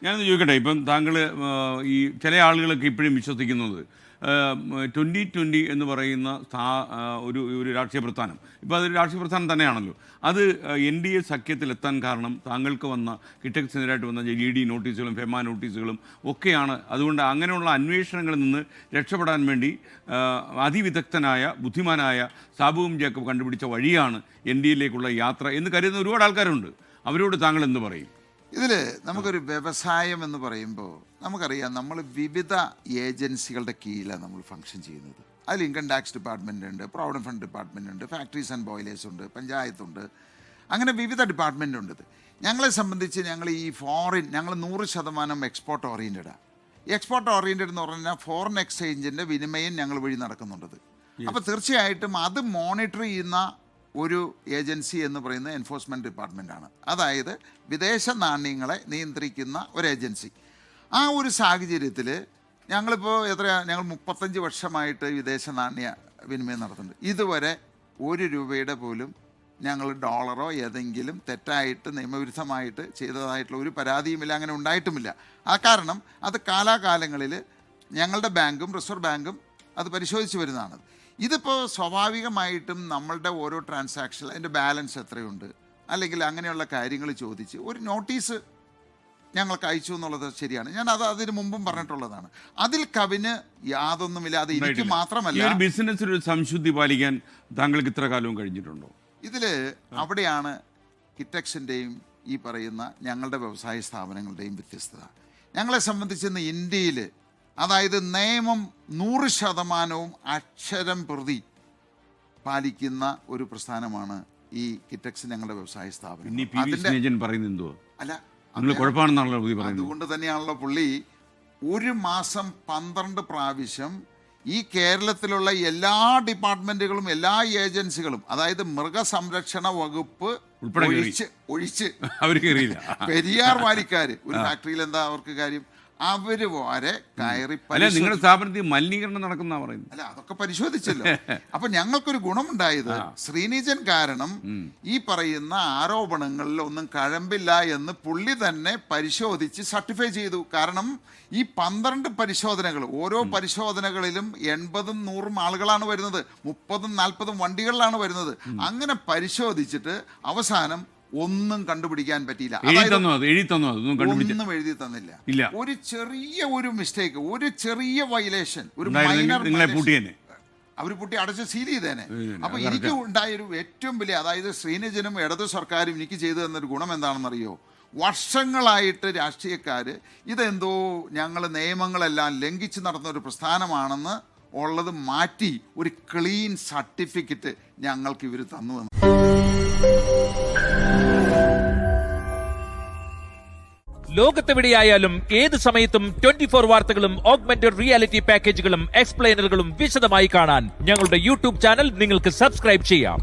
ഞാനൊന്ന് ചോദിക്കട്ടെ, ഇപ്പം താങ്കൾ ഈ ചില ആളുകളൊക്കെ ഇപ്പോഴും വിശ്വസിക്കുന്നത് 2020 എന്ന് പറയുന്ന ഒരു രാഷ്ട്രീയ പ്രസ്ഥാനം, ഇപ്പോൾ അതൊരു രാഷ്ട്രീയ പ്രസ്ഥാനം തന്നെയാണല്ലോ, അത് NDA സഖ്യത്തിലെത്താൻ കാരണം താങ്കൾക്ക് വന്ന കിറ്റക്സിനെതിരായിട്ട് വന്ന GD നോട്ടീസുകളും ഫെമ നോട്ടീസുകളും ഒക്കെയാണ്. അതുകൊണ്ട് അങ്ങനെയുള്ള അന്വേഷണങ്ങളിൽ നിന്ന് രക്ഷപ്പെടാൻ വേണ്ടി അതിവിദഗ്ധനായ ബുദ്ധിമാനായ സാബുവും ജേക്കബ് കണ്ടുപിടിച്ച വഴിയാണ് NDAയിലേക്കുള്ള യാത്ര എന്ന് കരുതുന്ന ഒരുപാട് ആൾക്കാരുണ്ട്. അവരോട് താങ്കൾ എന്ത് പറയും? ഇതിൽ നമുക്കൊരു വ്യവസായം എന്ന് പറയുമ്പോൾ നമുക്കറിയാം, നമ്മൾ വിവിധ ഏജൻസികളുടെ കീഴിലാണ് നമ്മൾ ഫങ്ഷൻ ചെയ്യുന്നത്. അതിൽ ഇൻകം ടാക്സ് ഡിപ്പാർട്ട്മെൻ്റ് ഉണ്ട്, പ്രൊവിഡൻറ്റ് ഫണ്ട് ഡിപ്പാർട്ട്മെൻ്റ് ഉണ്ട്, ഫാക്ടറീസ് ആൻഡ് ബോയിലേഴ്സ് ഉണ്ട്, പഞ്ചായത്തുണ്ട്, അങ്ങനെ വിവിധ ഡിപ്പാർട്ട്മെൻ്റ് ഉണ്ട്. ഞങ്ങളെ സംബന്ധിച്ച് ഞങ്ങൾ ഈ ഞങ്ങൾ 100% എക്സ്പോർട്ട് ഓറിയൻറ്റഡാണ്. എക്സ്പോർട്ട് ഓറിയൻറ്റഡ് എന്ന് പറഞ്ഞാൽ ഫോറിൻ എക്സ്ചേഞ്ചിൻ്റെ വിനിമയം ഞങ്ങൾ വഴി നടക്കുന്നുണ്ട്. അപ്പോൾ തീർച്ചയായിട്ടും അത് മോണിറ്റർ ചെയ്യുന്ന ഒരു ഏജൻസി എന്ന് പറയുന്നത് എൻഫോഴ്സ്മെൻറ്റ് ഡിപ്പാർട്ട്മെൻറ്റാണ്. അതായത് വിദേശ നാണ്യങ്ങളെ നിയന്ത്രിക്കുന്ന ഒരു ഏജൻസി. ആ ഒരു സാഹചര്യത്തിൽ ഞങ്ങൾ 35 വർഷമായിട്ട് വിദേശ നാണ്യ വിനിമയം നടത്തുന്നുണ്ട്. ഇതുവരെ 1 രൂപയുടെ പോലും ഞങ്ങൾ ഡോളറോ ഏതെങ്കിലും തെറ്റായിട്ട് നിയമവിരുദ്ധമായിട്ട് ചെയ്തതായിട്ടുള്ള ഒരു പരാതിയുമില്ല, അങ്ങനെ ഉണ്ടായിട്ടുമില്ല. ആ കാരണം അത് കാലാകാലങ്ങളിൽ ഞങ്ങളുടെ ബാങ്കും റിസർവ് ബാങ്കും അത് പരിശോധിച്ച് വരുന്നതാണ്. ഇതിപ്പോൾ സ്വാഭാവികമായിട്ടും നമ്മളുടെ ഓരോ ട്രാൻസാക്ഷൻ അതിൻ്റെ ബാലൻസ് എത്രയുണ്ട് അല്ലെങ്കിൽ അങ്ങനെയുള്ള കാര്യങ്ങൾ ചോദിച്ച് ഒരു നോട്ടീസ് ഞങ്ങൾക്ക് അയച്ചു എന്നുള്ളത് ശരിയാണ്. ഞാൻ അതിന് മുമ്പും പറഞ്ഞിട്ടുള്ളതാണ്. അതിൽ കവിന് യാതൊന്നുമില്ല. അത് എനിക്ക് മാത്രമല്ല, ബിസിനസ്സിൽ ഒരു സംശുദ്ധി പാലിക്കാൻ താങ്കൾക്ക് ഇത്ര കാലവും കഴിഞ്ഞിട്ടുണ്ടോ? ഇതിൽ അവിടെയാണ് കിറ്റക്സിൻ്റെയും ഈ പറയുന്ന ഞങ്ങളുടെ വ്യവസായ സ്ഥാപനങ്ങളുടെയും വ്യത്യസ്തത. ഞങ്ങളെ സംബന്ധിച്ച് ഇന്ന് ഇന്ത്യയിൽ അതായത് നിയമം 100% അക്ഷരം പ്രതി പാലിക്കുന്ന ഒരു പ്രസ്ഥാനമാണ് ഈ കിറ്റക്സ് ഞങ്ങളുടെ വ്യവസായ സ്ഥാപനം. അതുകൊണ്ട് തന്നെയാണല്ലോ പുള്ളി 1 മാസം 12 പ്രാവശ്യം ഈ കേരളത്തിലുള്ള എല്ലാ ഡിപ്പാർട്ട്മെന്റുകളും എല്ലാ ഏജൻസികളും, അതായത് മൃഗസംരക്ഷണ വകുപ്പ് ഒഴിച്ച് പെരിയാർ വാലിക്കാർ ഒരു ഫാക്ടറിയിൽ എന്താ അവർക്ക് കാര്യം, അവര് വരെ കയറി. നിങ്ങളുടെ സ്ഥാപനത്തിൽ മലിനീകരണം നടക്കുന്ന പറയുന്നത് അല്ല, അതൊക്കെ പരിശോധിച്ചല്ലോ. അപ്പൊ ഞങ്ങൾക്കൊരു ഗുണമുണ്ടായത് ശ്രീനിജൻ കാരണം ഈ പറയുന്ന ആരോപണങ്ങളിൽ ഒന്നും കഴമ്പില്ല എന്ന് പുള്ളി തന്നെ പരിശോധിച്ച് സർട്ടിഫൈ ചെയ്തു. കാരണം ഈ 12 പരിശോധനകൾ, ഓരോ പരിശോധനകളിലും 80ഉം 100ഉം ആളുകളാണ് വരുന്നത്, 30ഉം 40ഉം വണ്ടികളിലാണ് വരുന്നത്. അങ്ങനെ പരിശോധിച്ചിട്ട് അവസാനം ഒന്നും കണ്ടുപിടിക്കാൻ പറ്റിയില്ല. ഒന്നും എഴുതി തന്നില്ല. ഒരു ചെറിയ മിസ്റ്റേക്ക്, ഒരു ചെറിയ വയലേഷൻ, ഒരു മൈനർ അവർ പൂട്ടി അടച്ച് സീൽ ചെയ്തേനെ. അപ്പൊ എനിക്ക് ഉണ്ടായൊരു ഏറ്റവും വലിയ, അതായത് ശ്രീനിജനും ഇടതു സർക്കാരും എനിക്ക് ചെയ്തു തന്നൊരു ഗുണം എന്താണെന്നറിയോ? വർഷങ്ങളായിട്ട് രാഷ്ട്രീയക്കാർ ഇതെന്തോ ഞങ്ങൾ നിയമങ്ങളെല്ലാം ലംഘിച്ച് നടന്ന ഒരു പ്രസ്ഥാനമാണെന്ന് ഉള്ളത് മാറ്റി ഒരു ക്ലീൻ സർട്ടിഫിക്കറ്റ് ഞങ്ങൾക്ക് ഇവർ തന്നു. ലോകത്തെവിടെയായാലും ഏത് സമയത്തും 24 വാർത്തകളും ഓഗ്മെന്റഡ് റിയാലിറ്റി പാക്കേജുകളും എക്സ്പ്ലെയിനറുകളും വിശദമായി കാണാൻ ഞങ്ങളുടെ YouTube ചാനൽ നിങ്ങൾക്ക് സബ്സ്ക്രൈബ് ചെയ്യാം.